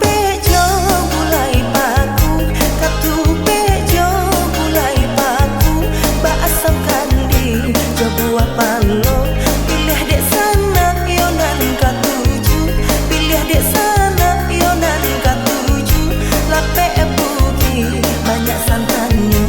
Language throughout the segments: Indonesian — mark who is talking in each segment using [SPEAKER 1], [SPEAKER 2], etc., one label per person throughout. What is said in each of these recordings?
[SPEAKER 1] pejo gulai paku, katu pejo gulai paku, ba asam kandi jo buah palo, pilih dek sana yonan katuju, pilih dek sana yonan katuju, lape bugi banyak santannya.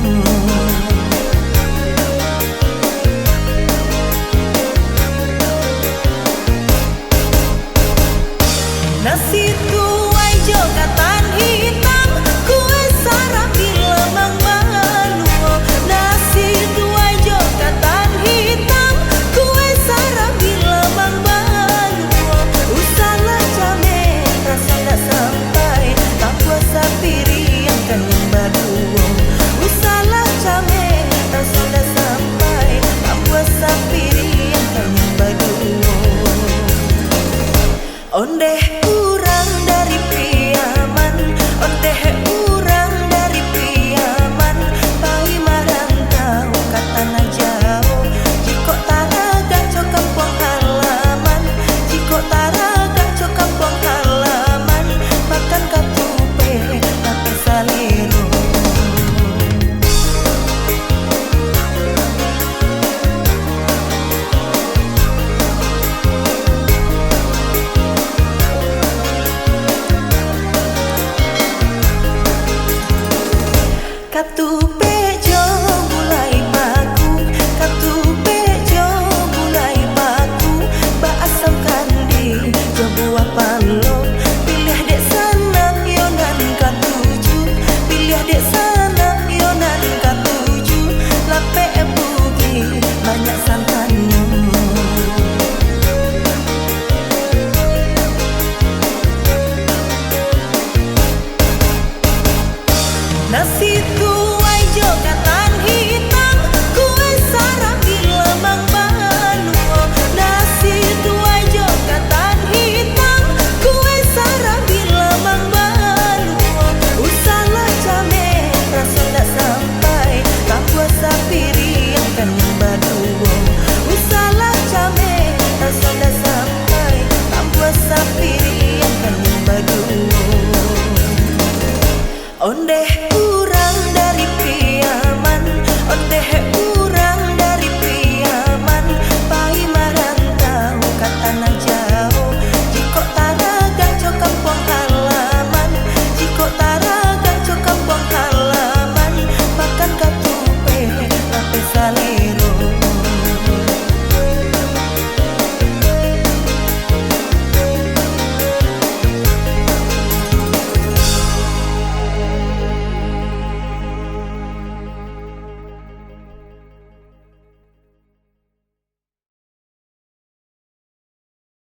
[SPEAKER 1] Nasi tuai jo katan hitam, kue sarapi lemang maluo. Nasi tuai jo katan hitam, kue sarapi lemang maluo. Usalah jame rasa tak sampai, tak puasa piring kanyang baduo. Usalah jame rasa tak sampai, tak puasa piring kanyang baduo. Ondeh urang dari Piaman, ondeh urang dari Piaman, pai marantau ke tanah jauh. Jiko taraga co kampung halaman, jiko taraga co kampung halaman, makan katupe tapi salero. Katu pejo gulai paku, katu pejo gulai paku, ba asam kandi jo buah palo, pilih dek sana yonan katuju, pilih dek sana yonan katuju, lape bugi banyak santannya. Nasi tuai jo katan hitam, kue sarapi lemang maluo. Nasi tuai jo katan hitam, kue sarapi lemang maluo. Usalah jame rasa tak sampai, tak puasa piring kanyang baduo. Usalah jame rasa tak sampai, tak puasa piring kanyang baduo. Ondeh